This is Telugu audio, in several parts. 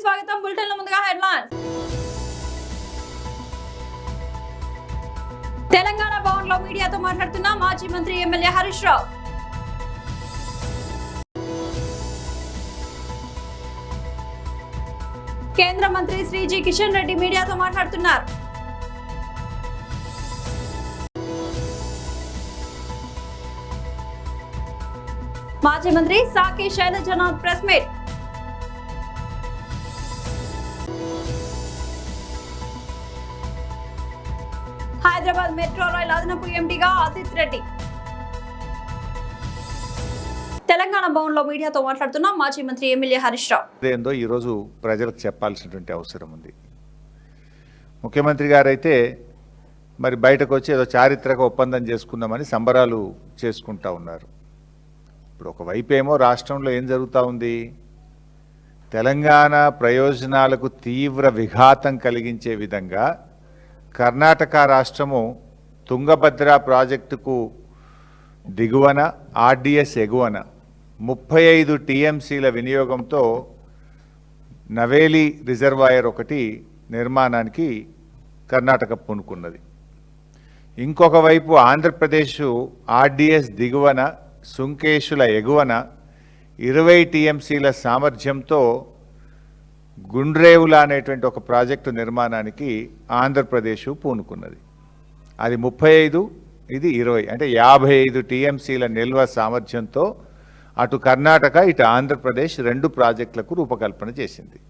స్వాగతం బులెటిన్ లో ముందుగా హెడ్లైన్స్. తెలంగాణ భవన్ లో మీడియాతో మాట్లాడుతున్న మాజీ మంత్రి ఎమ్మెల్యే హరీష్ రావు. కేంద్ర మంత్రి శ్రీ జి కిషన్ రెడ్డి మీడియాతో మాట్లాడుతున్నారు. మాజీ మంత్రి సాకి Sailajanath press meet. Hyderabad metro rail అదనపు ఎండీగా ఆదిత్ రెడ్డి. తెలంగాణ భవన్ లో మీడియాతో మాట్లాడుతున్న మాజీ మంత్రి ఎమ్మెల్యే హరీష్ రావు. ఏందో ఈరోజు ప్రజలకు చెప్పాల్సినటువంటి అవసరం ఉంది. ముఖ్యమంత్రి గారైతే మరి బయటకు వచ్చి ఏదో చారిత్రక ఒప్పందం చేసుకుందామని సంబరాలు చేసుకుంటా ఉన్నారు. ఇప్పుడు ఒకవైపు ఏమో రాష్ట్రంలో ఏం జరుగుతూ ఉంది, తెలంగాణ ప్రయోజనాలకు తీవ్ర విఘాతం కలిగించే విధంగా కర్ణాటక రాష్ట్రము తుంగభద్ర ప్రాజెక్టుకు దిగువన ఆర్డిఎస్ ఎగువన 35 టీఎంసీల వినియోగంతో నవేలి రిజర్వాయర్ ఒకటి నిర్మాణానికి కర్ణాటక పూనుకున్నది. ఇంకొక వైపు ఆంధ్రప్రదేశ్ ఆర్డిఎస్ దిగువన సుంకేశుల ఎగువన 20 టీఎంసీల సామర్థ్యంతో గుండ్రేవుల అనేటువంటి ఒక ప్రాజెక్టు నిర్మాణానికి ఆంధ్రప్రదేశ్ పూనుకున్నది. అది 35, ఇది 20, అంటే 55 టీఎంసీల నిల్వ సామర్థ్యంతో అటు కర్ణాటక ఇటు ఆంధ్రప్రదేశ్ 2 ప్రాజెక్టులకు రూపకల్పన చేసింది.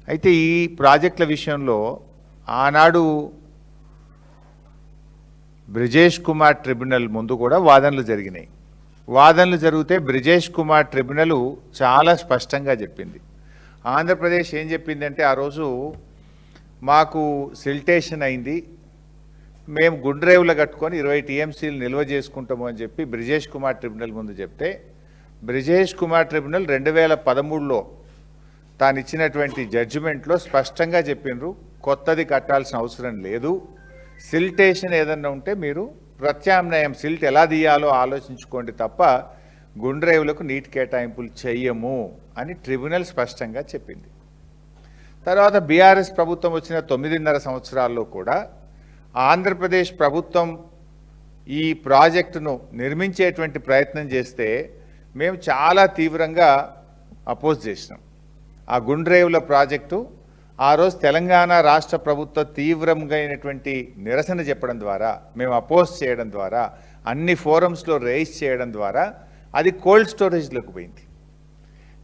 అయితే ఈ ప్రాజెక్టుల విషయంలో ఆనాడు బ్రిజేష్ కుమార్ ట్రిబ్యునల్ ముందు కూడా వాదనలు జరిగినాయి. వాదనలు జరిగితే బ్రిజేష్ కుమార్ ట్రిబ్యునల్ చాలా స్పష్టంగా చెప్పింది. ఆంధ్రప్రదేశ్ ఏం చెప్పిందంటే, ఆ రోజు మాకు సిల్టేషన్ అయింది, మేము గుండ్రేవులు కట్టుకొని 20 టీఎంసీలు నిల్వ చేసుకుంటాము అని చెప్పి బ్రిజేష్ కుమార్ ట్రిబ్యునల్ ముందు చెప్తే, బ్రిజేష్ కుమార్ ట్రిబ్యునల్ 2013లో తాను ఇచ్చినటువంటి జడ్జిమెంట్లో స్పష్టంగా చెప్పినారు, కొత్తది కట్టాల్సిన అవసరం లేదు, సిల్టేషన్ ఏదన్నా ఉంటే మీరు ప్రత్యామ్నాయం సిల్ట్ ఎలా తీయాలో ఆలోచించుకోండి తప్ప గుండ్రేవులకు నీటి కేటాయింపులు చెయ్యము అని ట్రిబ్యునల్ స్పష్టంగా చెప్పింది. తర్వాత బీఆర్ఎస్ ప్రభుత్వం వచ్చిన 9.5 సంవత్సరాల్లో కూడా ఆంధ్రప్రదేశ్ ప్రభుత్వం ఈ ప్రాజెక్టును నిర్మించేటువంటి ప్రయత్నం చేస్తే మేము చాలా తీవ్రంగా అపోజ్ చేసినాం. ఆ గుండ్రేవుల ప్రాజెక్టు ఆ రోజు తెలంగాణ రాష్ట్ర ప్రభుత్వ తీవ్రంగా అయినటువంటి నిరసన చెప్పడం ద్వారా, మేము అపోజ్ చేయడం ద్వారా, అన్ని ఫోరమ్స్లో రేస్ చేయడం ద్వారా అది కోల్డ్ స్టోరేజ్లోకి పోయింది.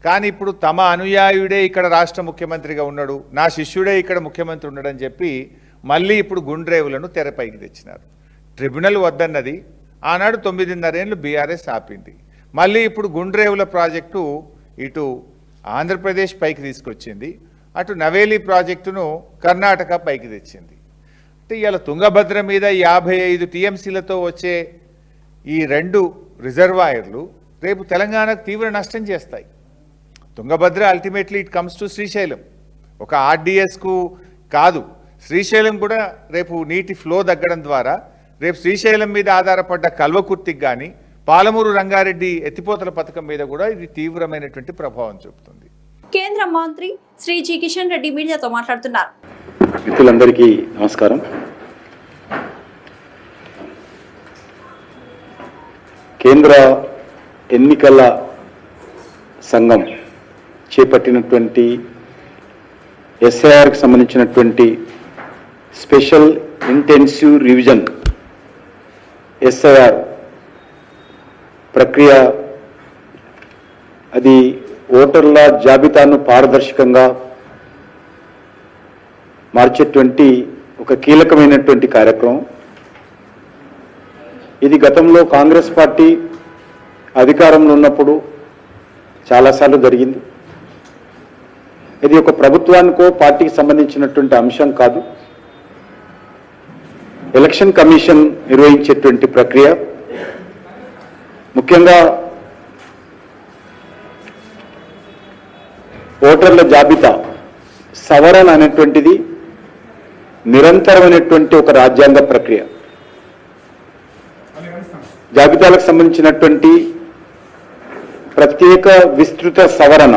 కానీ ఇప్పుడు తమ అనుయాయుడే ఇక్కడ రాష్ట్ర ముఖ్యమంత్రిగా ఉన్నాడు, నా శిష్యుడే ఇక్కడ ముఖ్యమంత్రి ఉన్నాడని చెప్పి మళ్ళీ ఇప్పుడు గుండ్రేవులను తెరపైకి తెచ్చినారు. ట్రిబ్యునల్ వద్దన్నది ఆనాడు 9.5 ఏళ్ళు బీఆర్ఎస్ ఆపింది. మళ్ళీ ఇప్పుడు గుండ్రేవుల ప్రాజెక్టు ఇటు ఆంధ్రప్రదేశ్ పైకి తీసుకొచ్చింది, అటు నవేలి ప్రాజెక్టును కర్ణాటక పైకి తెచ్చింది. అంటే ఇవాళ తుంగభద్ర మీద 55 టీఎంసీలతో వచ్చే ఈ 2 రిజర్వాయర్లు రేపు తెలంగాణకు తీవ్ర నష్టం చేస్తాయి. Tungabhadra ultimately it comes to Srisailam. ఒక ఆర్డిఎస్కు కాదు, శ్రీశైలం కూడా రేపు నీటి ఫ్లో తగ్గడం ద్వారా రేపు శ్రీశైలం మీద ఆధారపడ్డ కల్వకుర్తికి కానీ పాలమూరు రంగారెడ్డి ఎత్తిపోతల పథకం మీద కూడా ఇది తీవ్రమైనటువంటి ప్రభావం చూపుతుంది. కేంద్ర మంత్రి శ్రీ జి కిషన్ రెడ్డి మీడియాతో మాట్లాడుతున్నారు. మిత్రులందరికీ నమస్కారం. కేంద్ర ఎన్నికల సంఘం చేపట్టినటువంటి ఎస్ఐఆర్కి సంబంధించినటువంటి స్పెషల్ ఇంటెన్సివ్ రివిజన్ ఎస్ఐఆర్ ప్రక్రియ, అది ఓటర్ల జాబితాను పారదర్శకంగా మార్చేటువంటి ఒక కీలకమైనటువంటి కార్యక్రమం. ఇది గతంలో కాంగ్రెస్ పార్టీ అధికారంలో ఉన్నప్పుడు చాలాసార్లు జరిగింది. ఇది ఒక ప్రభుత్వానికో పార్టీకి సంబంధించినటువంటి అంశం కాదు. ఎలక్షన్ కమిషన్ నిర్వహించేటువంటి ప్రక్రియ. ముఖ్యంగా ఓటర్ల జాబితా సవరణ అనేటువంటిది నిరంతరమైనటువంటి ఒక రాజ్యాంగ ప్రక్రియ. జాబితాలకు సంబంధించినటువంటి ప్రత్యేక విస్తృత సవరణ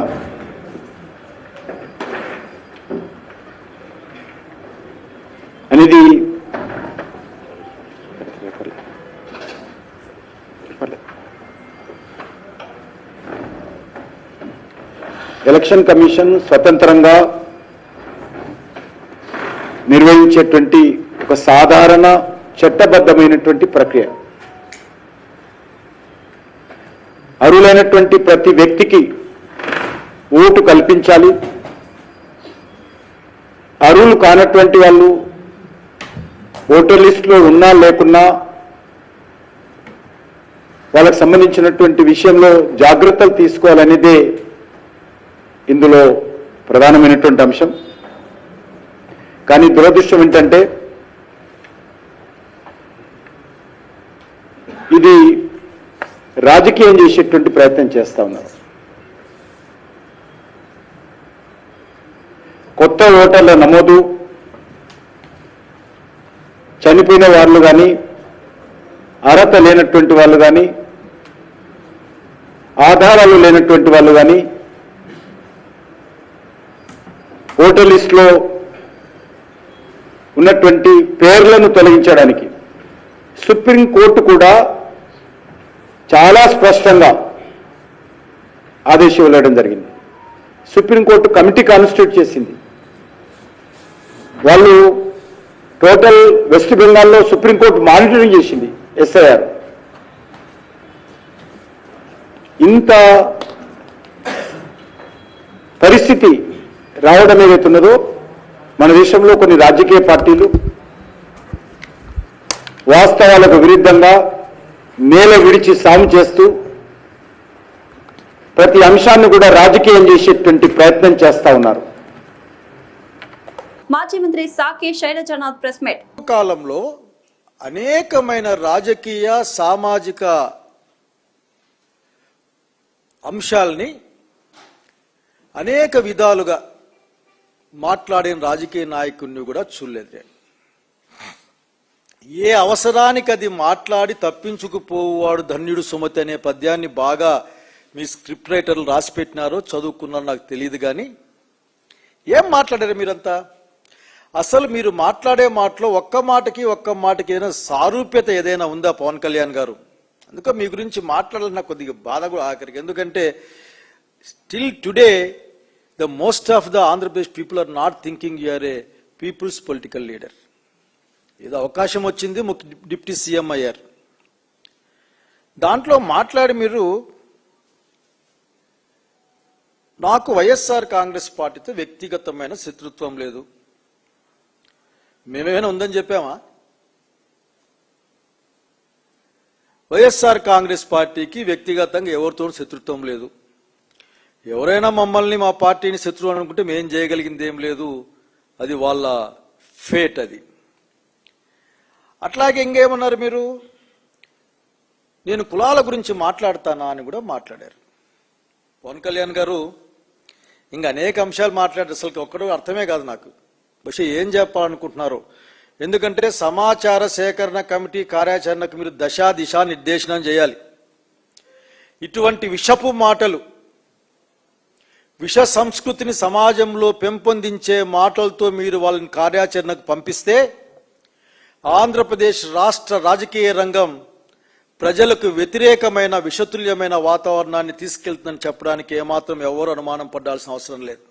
ఎలక్షన్ కమిషన్ స్వతంత్రంగా నిర్వహించేటువంటి ఒక సాధారణ చట్టబద్ధమైనటువంటి ప్రక్రియ. అర్హులైనటువంటి ప్రతి వ్యక్తికి ఓటు కల్పించాలి. అర్హులు కానటువంటి వాళ్ళు ఓటర్ లిస్టులో ఉన్నా లేకున్నా వాళ్ళకు సంబంధించినటువంటి విషయంలో జాగ్రత్తలు తీసుకోవాలనేదే ఇందులో ప్రధానమైనటువంటి అంశం. కానీ దురదృష్టం ఏంటంటే ఇది రాజకీయం చేసేటువంటి ప్రయత్నం చేస్తా ఉన్నారు. కొత్త ఓటర్ల నమోదు, చనిపోయిన వాళ్ళు కానీ, అర్హత లేనటువంటి వాళ్ళు కానీ, ఆధారాలు లేనటువంటి వాళ్ళు కానీ ఓటర్ లిస్టులో ఉన్నటువంటి పేర్లను తొలగించడానికి సుప్రీంకోర్టు కూడా చాలా స్పష్టంగా ఆదేశం ఇవ్వడం జరిగింది. సుప్రీంకోర్టు కమిటీ కాన్స్టిట్యూట్ చేసింది. వాళ్ళు టోటల్ వెస్ట్ బెంగాల్లో సుప్రీంకోర్టు మానిటరింగ్ చేసింది ఎస్ఐఆర్. ఇంత పరిస్థితి రావడం ఏదైతున్నదో మన దేశంలో కొన్ని రాజకీయ పార్టీలు వాస్తవాలకు విరుద్ధంగా నేల విడిచి సాము చేస్తూ ప్రతి అంశాన్ని కూడా రాజకీయం చేసేటువంటి ప్రయత్నం చేస్తా ఉన్నారు. మాజీ మంత్రి సాకే శైలజనాథ్ ప్రెస్ మీట్. కాలంలో అనేకమైన రాజకీయ సామాజిక అంశాలని అనేక విధాలుగా మాట్లాడిన రాజకీయ నాయకుడిని కూడా చూడలేదు. ఏ అవసరానికి అది మాట్లాడి తప్పించుకుపోవాడు ధన్యుడు సుమతి అనే పద్యాన్ని బాగా మీ స్క్రిప్ట్ రైటర్లు రాసి పెట్టినారో చదువుకున్నారో నాకు తెలియదు. కానీ ఏం మాట్లాడారు మీరంతా? అసలు మీరు మాట్లాడే మాటలో ఒక్క మాటకి ఏదైనా సారూప్యత ఏదైనా ఉందా పవన్ కళ్యాణ్ గారు? అందుకే మీ గురించి మాట్లాడాలని నాకు కొద్దిగా బాధ కూడా ఆఖరికి. ఎందుకంటే still today the most of the Andhra Pradesh people are not thinking you are a people's political leader. ఇది అవకాశం వచ్చింది, డిప్యూటీ సీఎం అయ్యారు. దాంట్లో మాట్లాడి మీరు నాకు వైఎస్ఆర్ కాంగ్రెస్ పార్టీతో వ్యక్తిగతమైన శత్రుత్వం లేదు, మేమేమైనా ఉందని చెప్పామా? వైఎస్ఆర్ కాంగ్రెస్ పార్టీకి వ్యక్తిగతంగా ఎవరితో శత్రుత్వం లేదు. ఎవరైనా మమ్మల్ని మా పార్టీని శత్రువు అనుకుంటే మేం చేయగలిగింది ఏం లేదు, అది వాళ్ళ ఫేట్. అది అట్లాగే ఇంకేమన్నారు మీరు, నేను కులాల గురించి మాట్లాడతానా అని కూడా మాట్లాడారు పవన్ కళ్యాణ్ గారు. ఇంకా అనేక అంశాలు మాట్లాడారు, అసలు ఒక్కడో అర్థమే కాదు నాకు బహుశా ఏం చెప్పాలనుకుంటున్నారు. ఎందుకంటే సమాచార సేకరణ కమిటీ కార్యాచరణకు మీరు దిశా నిర్దేశనం చేయాలి. ఇటువంటి విషపు మాటలు, విష సంస్కృతిని సమాజంలో పెంపొందించే మాటలతో మీరు వాళ్ళని కార్యాచరణకు పంపిస్తే ఆంధ్రప్రదేశ్ రాష్ట్ర రాజకీయ రంగం ప్రజలకు వ్యతిరేకమైన విషతుల్యమైన వాతావరణాన్ని తీసుకెళ్తుందని చెప్పడానికి ఏమాత్రం ఎవరు అనుమానం పడాల్సిన అవసరం లేదు.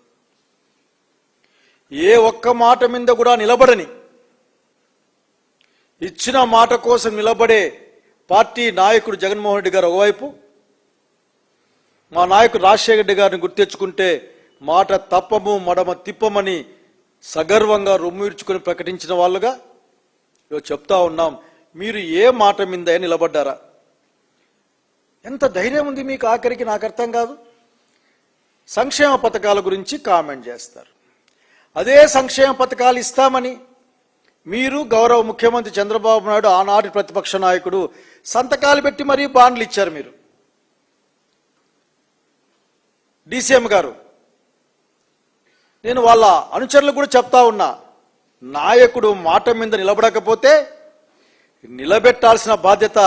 ఏ ఒక్క మాట మీద కూడా నిలబడని, ఇచ్చిన మాట కోసం నిలబడే పార్టీ నాయకుడు జగన్మోహన్ రెడ్డి గారు ఒకవైపు, మా నాయకుడు రాజశేఖర రెడ్డి గారిని గుర్తెచ్చుకుంటే మాట తప్పము మడమ తిప్పమని సగర్వంగా రొమ్మిర్చుకుని ప్రకటించిన వాళ్ళుగా చెప్తా ఉన్నాం. మీరు ఏ మాట మీద నిలబడ్డారా? ఎంత ధైర్యం ఉంది మీకు? ఆఖరికి నాకు అర్థం కాదు. సంక్షేమ పథకాల గురించి కామెంట్ చేస్తారు. అదే సంక్షేమ పథకాలు ఇస్తామని మీరు గౌరవ ముఖ్యమంత్రి చంద్రబాబు నాయుడు ఆనాటి ప్రతిపక్ష నాయకుడు సంతకాలు పెట్టి మరీ బాండ్లు ఇచ్చారు. మీరు డీసీఎం గారు, నేను వాళ్ళ అనుచరులు కూడా చెప్తా ఉన్నా, నాయకుడు మాట మీద నిలబడకపోతే నిలబెట్టాల్సిన బాధ్యత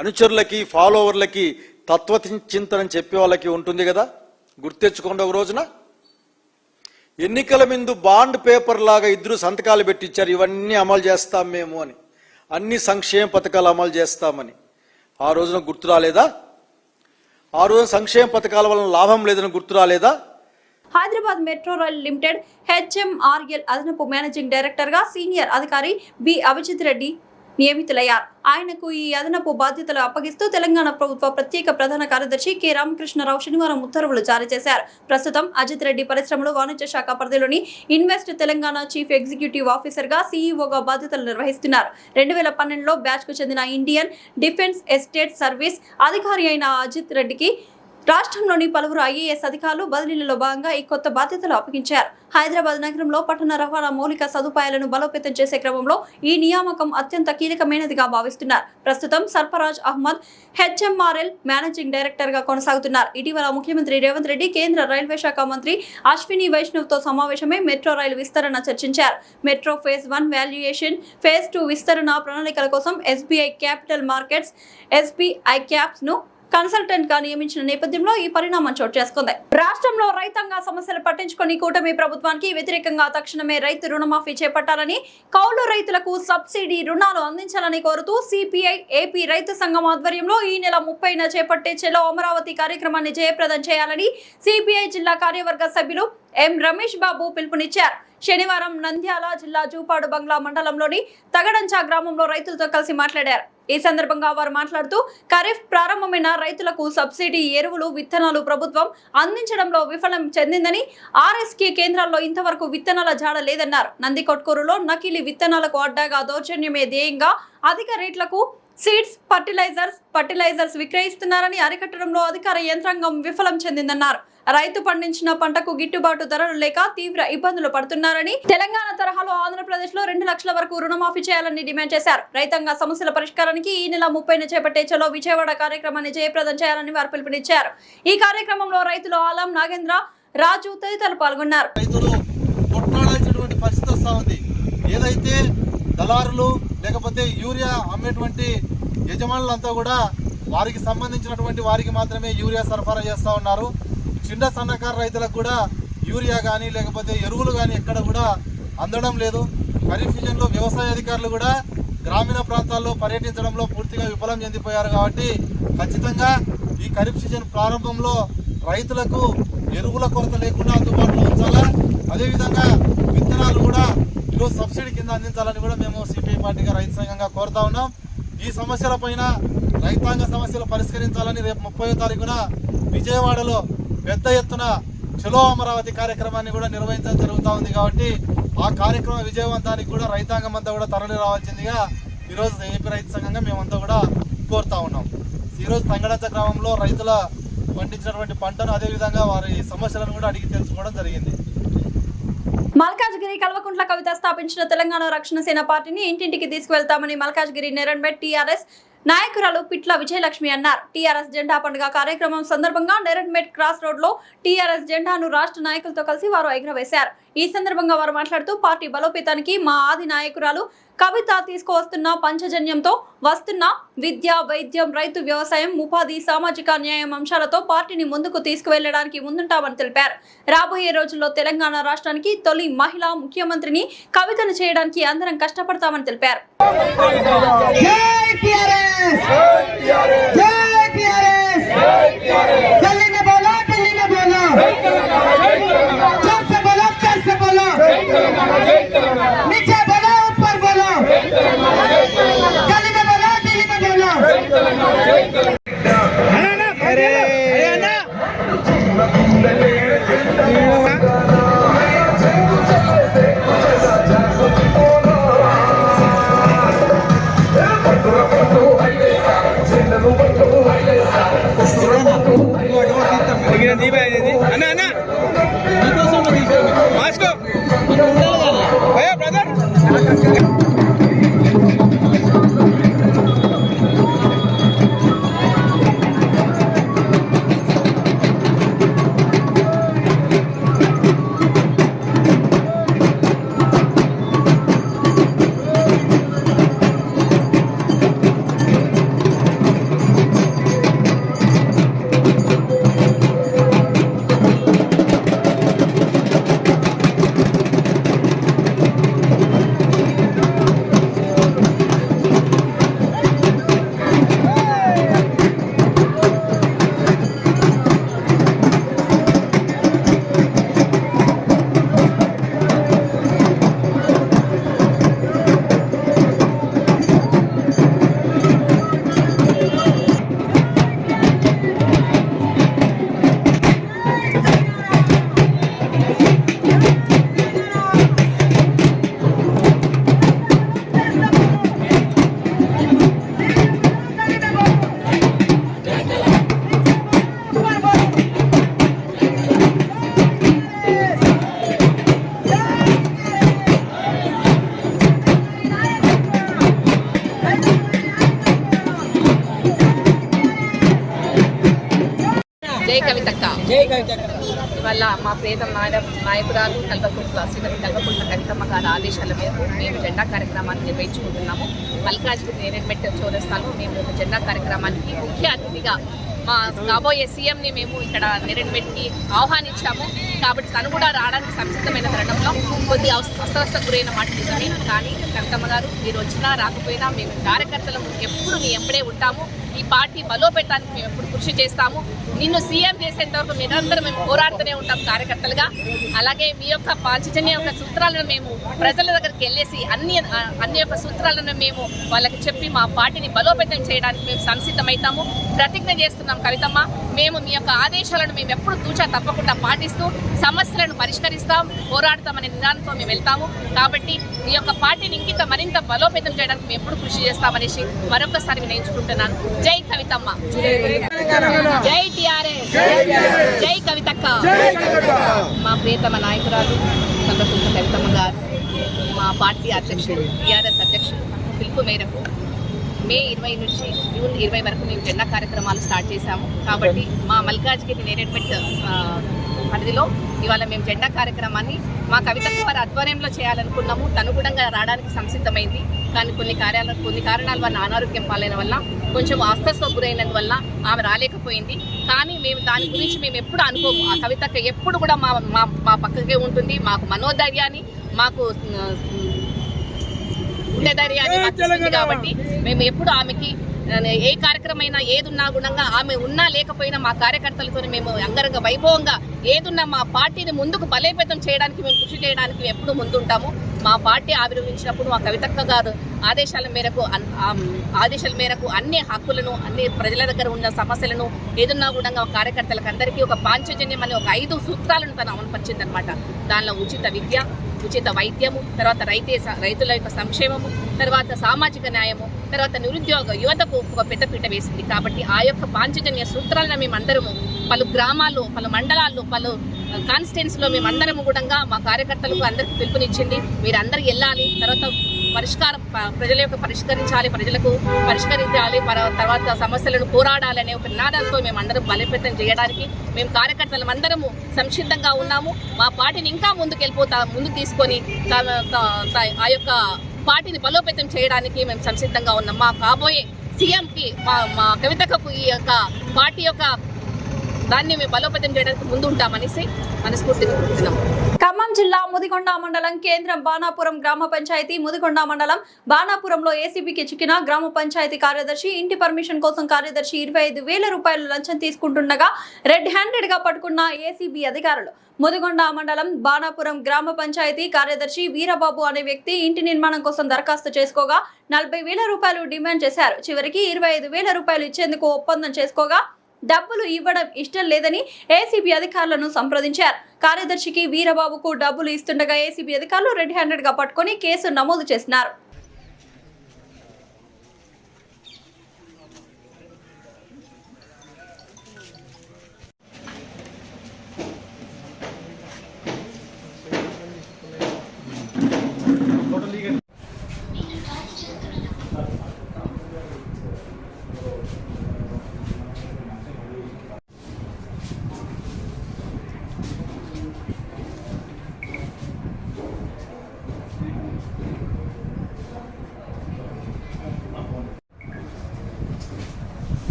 అనుచరులకి, ఫాలోవర్లకి, తత్వచింతన చెప్పే వాళ్ళకి ఉంటుంది కదా. గుర్తెచ్చుకోండి, ఒక రోజున ఎన్నికల ముందు బాండ్ పేపర్ లాగా ఇద్దరు సంతకాలు పెట్టించారు, ఇవన్నీ అమలు చేస్తాం మేము అని, అన్ని సంక్షేమ పథకాలు అమలు చేస్తామని. ఆ రోజున గుర్తు రాలేదా? ఆ రోజున సంక్షేమ పథకాల వలన లాభం లేదని గుర్తు రాలేదా? Hyderabad metro rail limited HMRL అదనపు మేనేజింగ్ డైరెక్టర్ గా సీనియర్ అధికారి బి అభిజిత్ రెడ్డి నియమితులయ్యారు. ఆయనకు ఈ అదనపు బాధ్యతలు అప్పగిస్తూ తెలంగాణ ప్రభుత్వ ప్రత్యేక ప్రధాన కార్యదర్శి కె రామకృష్ణరావు శనివారం ఉత్తర్వులు జారీ చేశారు. ప్రస్తుతం అజిత్ రెడ్డి పరిశ్రమలు వాణిజ్య శాఖ పరిధిలోని invest Telangana chief executive officer గా సీఈఓగా బాధ్యతలు నిర్వహిస్తున్నారు. 2012లో బ్యాచ్ కు చెందిన ఇండియన్ డిఫెన్స్ ఎస్టేట్ సర్వీస్ అధికారి అయిన అజిత్ రెడ్డికి రాష్ట్రంలోని పలువురు ఐఏఎస్ అధికారులు బదిలీలలో భాగంగా ఈ కొత్త బాధ్యతలు అప్పగించారు. హైదరాబాద్ నగరంలో పట్టణ రవాణా మౌలిక సదుపాయాలను బలోపేతం చేసే క్రమంలో ఈ నియామకం అత్యంత కీలకమైనదిగా భావిస్తున్నారు. ప్రస్తుతం Sarfaraz Ahmed HMRL managing director గా కొనసాగుతున్నారు. ఇటీవల ముఖ్యమంత్రి రేవంత్ రెడ్డి కేంద్ర రైల్వే శాఖ మంత్రి అశ్విని వైష్ణవ్ తో సమావేశమై మెట్రో రైలు విస్తరణ చర్చించారు. మెట్రో ఫేజ్ 1 వాల్యుయేషన్, ఫేజ్ 2 విస్తరణ ప్రణాళికల కోసం SBI capital markets SBI caps ను కన్సల్టెంట్ గా నియమించిన నేపథ్యంలో ఈ పరిణామం చోటు చేసుకుంది. రాష్ట్రంలో రైతాంగ సమస్యలు పట్టించుకుని కూటమి ప్రభుత్వానికి వ్యతిరేకంగా తక్షణమే రైతు రుణమాఫీ చేపట్టాలని, కౌలు రైతులకు సబ్సిడీ రుణాలు అందించాలని కోరుతూ సిపిఐ ఏపీ రైతు సంఘం ఆధ్వర్యంలో ఈ నెల 30న చేపట్టే చెలో అమరావతి కార్యక్రమాన్ని జయప్రదం చేయాలని సిపిఐ జిల్లా కార్యవర్గ సభ్యులు ఎం రమేష్ బాబు పిలుపునిచ్చారు. శనివారం నంద్యాల జిల్లా జూపాడు బంగ్లా మండలంలోని తగడంచా గ్రామంలో రైతులతో కలిసి మాట్లాడారు. ఈ సందర్భంగా వారు మాట్లాడుతూ ఖరీఫ్ ప్రారంభమైన రైతులకు సబ్సిడీ ఎరువులు, విత్తనాలు ప్రభుత్వం అందించడంలో విఫలం చెందిందని, ఆర్ఎస్కే కేంద్రాల్లో ఇంతవరకు విత్తనాల జాడ లేదన్నారు. నందికొట్కూరులో నకిలీ విత్తనాలకు అడ్డాగా దౌర్జన్యమే ధ్యేయంగా అధిక రేట్లకు సీడ్స్, ఫర్టిలైజర్స్ విక్రయిస్తున్నారని అరికట్టడంలో అధికార యంత్రాంగం విఫలం చెందిందన్నారు. రైతు పండించిన పంటకు గిట్టుబాటు ధరలు లేక తీవ్ర ఇబ్బందులు పడుతున్నారని, తెలంగాణ తరహాలో ఆంధ్రప్రదేశ్ లో 2 లక్షల వరకు రుణమాఫీ చేయాలని డిమాండ్ చేశారు. రైతాంగ సమస్యల పరిష్కారానికి ఈ నెల 30న చేపట్టే చలో విజయవాడ కార్యక్రమాన్ని జయప్రదం చేయాలని వారు పిలుపునిచ్చారు. ఈ కార్యక్రమంలో రైతులు ఆలం నాగేంద్ర, రాజు తదితరులు పాల్గొన్నారు. రైతులు కొట్లాడాల్సినటువంటి పరిస్థితి వస్తా ఉంది. ఏదైతే దళారులు లేకపోతే యూరియా అమ్మేటువంటి యజమానులంతా కూడా వారికి సంబంధించినటువంటి వారికి మాత్రమే యూరియా సరఫరా చేస్తూ ఉన్నారు. చిన్న సన్నకారు రైతులకు కూడా యూరియా కానీ లేకపోతే ఎరువులు కానీ ఎక్కడ కూడా అందడం లేదు. ఖరీఫ్ సీజన్లో వ్యవసాయ అధికారులు కూడా గ్రామీణ ప్రాంతాల్లో పర్యటించడంలో పూర్తిగా విఫలం చెందిపోయారు. కాబట్టి ఖచ్చితంగా ఈ ఖరీఫ్ సీజన్ ప్రారంభంలో రైతులకు ఎరువుల కొరత లేకుండా అందుబాటులో ఉంచాలా, అదేవిధంగా విత్తనాలు కూడా ఈరోజు సబ్సిడీ కింద అందించాలని కూడా మేము సిపిఐ పార్టీగా రైతు సంఘంగా కోరుతా ఉన్నాం. ఈ సమస్యలపైన రైతాంగ సమస్యలు పరిష్కరించాలని రేపు 30వ తారీఖున విజయవాడలో పెద్ద ఎత్తున చలో అమరావతి కార్యక్రమాన్ని కూడా నిర్వహించడం జరుగుతూ ఉంది. కాబట్టి ఆ కార్యక్రమ విజయవంతానికి కూడా రైతాంగం అంతా కూడా తరలి రావాల్సిందిగా ఈరోజు ఏపీ రైతు సంఘంగా మేమంతా కూడా కోరుతా ఉన్నాం. ఈరోజు తంగడంచ గ్రామంలో రైతుల పండించినటువంటి పంటను అదేవిధంగా వారి సమస్యలను కూడా అడిగి తెలుసుకోవడం జరిగింది. మల్కాజ్గిరి కల్వకుంట్ల కవిత స్థాపించిన తెలంగాణ రక్షణ సేన పార్టీని ఇంటింటికి తీసుకువెళ్తామని మల్కాజ్గిరి నెరన్మెట్ టీఆర్ఎస్ నాయకురాలు పిట్ల విజయలక్ష్మి అన్నారు. టీఆర్ఎస్ జెండా పండుగ కార్యక్రమం సందర్భంగా నెరన్మెట్ క్రాస్ రోడ్ లో టీఆర్ఎస్ జెండాను రాష్ట్ర నాయకులతో కలిసి వారు ఎగురవేశారు. ఈ సందర్భంగా వారు మాట్లాడుతూ పార్టీ బలోపేతానికి మా ఆది నాయకురాలు కవిత తీసుకువస్తున్న పంచజన్యంతో వస్తున్న విద్య, వైద్యం, రైతు, వ్యవసాయం, ఉపాధి, సామాజిక న్యాయం అంశాలతో పార్టీని ముందుకు తీసుకువెళ్లడానికి ముందుంటామని తెలిపారు. రాబోయే రోజుల్లో తెలంగాణ రాష్ట్రానికి తొలి మహిళా ముఖ్యమంత్రిని కవితను చేయడానికి అందరం కష్టపడతామని తెలిపారు. Cinta జై కవితక్క. ఇవాళ మా ప్రియతమ నాయకురాలు శ్రీమతి కల్వకుంట్ల కవితమ్మ గారి ఆదేశాల మేరకు మేము జెండా కార్యక్రమాన్ని నిర్వహించుకుంటున్నాము. మల్కాజ్గిరి నేరెడ్మెట్ చౌరస్తాలో మేము జెండా కార్యక్రమానికి ముఖ్య అతిథిగా మా కాబోయే సీఎంని మేము ఇక్కడ నేరెడ్మెట్కి ఆహ్వానించాము. కాబట్టి తను కూడా రావడానికి సంసిద్ధమైన తరుణంలో కొద్ది అస్వస్థత గురైన మాట నిజమే. కానీ కవితమ్మ గారు మీరు వచ్చినా రాకపోయినా మేము కార్యకర్తలు ఎప్పుడు మీ ఎంబడే ఉంటాము. ఈ పార్టీ బలోపేతానికి మేము ఎప్పుడు కృషి చేస్తాము. నిన్ను సీఎం చేసేంత వరకు నిరంతరం మేము పోరాడుతూనే ఉంటాం కార్యకర్తలుగా. అలాగే మీ యొక్క పాంచజన్య యొక్క సూత్రాలను మేము ప్రజల దగ్గరికి వెళ్ళేసి అన్ని యొక్క సూత్రాలను మేము వాళ్ళకి చెప్పి మా పార్టీని బలోపేతం చేయడానికి మేము సంసిద్ధమవుతాము. ప్రతిజ్ఞ చేస్తున్నాం కవితమ్మ, మేము మీ యొక్క ఆదేశాలను మేము ఎప్పుడు తూచా తప్పకుండా పాటిస్తూ సమస్యలను పరిష్కరిస్తాం, పోరాడతామనే నిదానంతో మేము వెళ్తాము. కాబట్టి మీ యొక్క పార్టీని మరింత బలోపేతం చేయడానికి మేము ఎప్పుడు కృషి చేస్తామనేసి మరొకసారి వినయించుకుంటున్నాను. జై కవితమ్మ, జై టిఆర్ఎస్, జై కవితక్క. మా ప్రియతమ నాయకురాలు కల్వకుంట్ల కవితమ్మ గారు మా పార్టీ అధ్యక్షుడు టిఆర్ఎస్ అధ్యక్షుడు పిలుపు మేరకు మే 20 నుంచి జూన్ 20 వరకు మేము జెండా కార్యక్రమాలు స్టార్ట్ చేశాము. కాబట్టి మా మల్కాజ్గిరి నేరెడ్మెట్ పరిధిలో ఇవాళ మేము జెండా కార్యక్రమాన్ని మా కవితక్క వారి ఆధ్వర్యంలో చేయాలనుకున్నాము. తను కూడా రావడానికి సంసిద్ధమైంది. కానీ కొన్ని కారణాల వల్ల అనారోగ్యం పాలైన వల్ల కొంచెం అస్వస్థతకు గురైనందువల్ల ఆమె రాలేకపోయింది. కానీ మేము దాని గురించి మేము ఎప్పుడు అనుకోము. ఆ కవితక్క ఎప్పుడు కూడా మా పక్కకే ఉంటుంది. మాకు మనోధైర్యాన్ని, మాకు ఉండేధైర్యాన్ని మాకు ఇస్తుంది. కాబట్టి మేము ఎప్పుడు ఆమెకి ఏ కార్యక్రమమైనా ఏదున్నా గుణంగా ఆమె ఉన్నా లేకపోయినా మా కార్యకర్తలతో మేము అంగరంగ వైభవంగా ఏదున్నా మా పార్టీని ముందుకు బలోపేతం చేయడానికి మేము కృషి చేయడానికి ఎప్పుడు ముందుంటాము. మా పార్టీ ఆవిర్భవించినప్పుడు మా కవితక్క గారు ఆదేశాల మేరకు అన్ని హక్కులను, అన్ని ప్రజల దగ్గర ఉన్న సమస్యలను ఏదున్నా గుణంగా కార్యకర్తలకు అందరికీ ఒక పాంచజన్యం అనే ఒక 5 సూత్రాలను తను అమలుపరిచిందనమాట. దానిలో ఉచిత విద్య, ఉచిత వైద్యము, తర్వాత రైతుల యొక్క సంక్షేమము, తర్వాత సామాజిక న్యాయము, తర్వాత నిరుద్యోగ యువతకు ఒక పెద్దపీట వేసింది. కాబట్టి ఆ యొక్క పాంచజన్య సూత్రాలను మేమందరము పలు గ్రామాల్లో, పలు మండలాల్లో, పలు కాన్స్టిట్యున్సీలో మేమందరము కూడా మా కార్యకర్తలకు అందరికీ పిలుపునిచ్చింది. మీరందరూ వెళ్ళాలి, తర్వాత ప్రజల యొక్క ప్రజలకు పరిష్కరించాలి, తర్వాత సమస్యలను పోరాడాలనే ఒక నినాదంతో మేమందరం బలోపేతం చేయడానికి మేము కార్యకర్తలు అందరము సంసిద్ధంగా ఉన్నాము. మా పార్టీని ఇంకా ముందుకు తీసుకొని ఆ యొక్క పార్టీని బలోపేతం చేయడానికి మేము సంసిద్ధంగా ఉన్నాం. మా కాబోయే సీఎంకి మా కవితకు ఈ యొక్క పార్టీ యొక్క దాన్ని మేము బలోపేతం చేయడానికి ముందు ఉంటామనేసి మనస్ఫూర్తిగా కోరుతున్నాం. ఖమ్మం జిల్లా ముదిగొండ మండలం కేంద్రం బాణాపురం గ్రామ పంచాయతీ ముదిగొండ మండలం బాణాపురంలో ఏసీబీకి చిక్కిన గ్రామ పంచాయతీ కార్యదర్శి ఇంటి పర్మిషన్ కోసం కార్యదర్శి 25,000 రూపాయలు లంచం తీసుకుంటుండగా రెడ్ హ్యాండెడ్ గా పట్టుకున్న ఏసీబీ అధికారులు. ముదిగొండ మండలం బాణాపురం గ్రామ పంచాయతీ కార్యదర్శి వీరబాబు అనే వ్యక్తి ఇంటి నిర్మాణం కోసం దరఖాస్తు చేసుకోగా 40,000 రూపాయలు డిమాండ్ చేశారు. చివరికి 25,000 రూపాయలు ఇచ్చేందుకు ఒప్పందం చేసుకోగా డబ్బులు ఇవ్వడం ఇష్టం లేదని ఏసీబీ అధికారులను సంప్రదించారు. కార్యదర్శికి వీరబాబుకు డబ్బులు ఇస్తుండగా ఏసీబీ అధికారులు రెడ్ హ్యాండెడ్ గా పట్టుకొని కేసు నమోదు చేసినారు.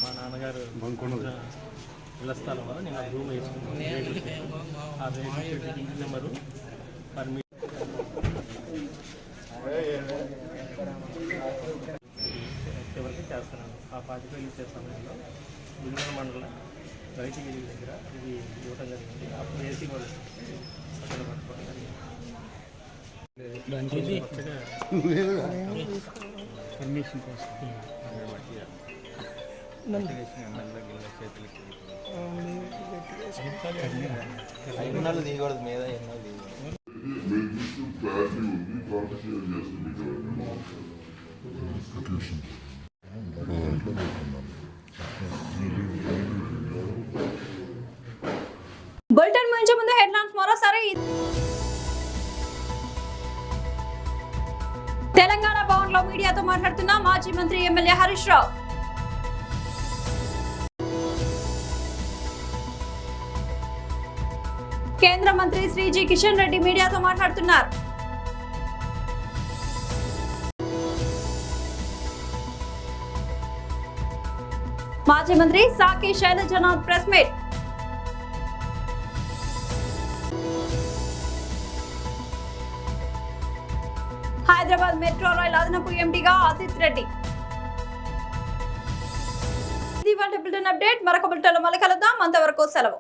మా నాన్నగారు ఇళ్ల స్థలం వల్ల నేను రూమ్ వేసుకున్నాను. ఆ రేట్ నెంబరు ఎవరికి చేస్తాను. ఆ 45 ఇచ్చే సమయంలో ముదిగొండ మండలం రైతుగిరి దగ్గర ఇది ఇవ్వటం జరిగింది. అప్పుడు ఏసీ వాళ్ళు అక్కడ పట్టుకోవడం జరిగింది. పర్మిషన్ కోసం ఎన్నాళ్ళు దిగకూడదు మీద ఎన్నాళ్ళు దిగకూడదు. క్లారిటీ ఉంది, కాబట్టి షేర్ చేస్తుంది బులెటిన్ ముంచే ముందు హెడ్లైన్స్ మరోసారి. తెలంగాణ భవన్ లో మీడియాతో మాట్లాడుతున్న మాజీ మంత్రి ఎమ్మెల్యే హరీష్ రావు. కేంద్ర మంత్రి శ్రీజీ కిషన్ రెడ్డి మీడియాతో మాట్లాడుతున్నారు. మాజీ మంత్రి సాకి Sailajanath press meet. Hyderabad metro rail అదనపు ఎండీగా ఆదిత్ రెడ్డి. ఇది వాటి బులెటిన్ అప్డేట్. మరొక బులెటిన్లో మళ్ళీ కలుద్దాం. అంతవరకు సెలవు.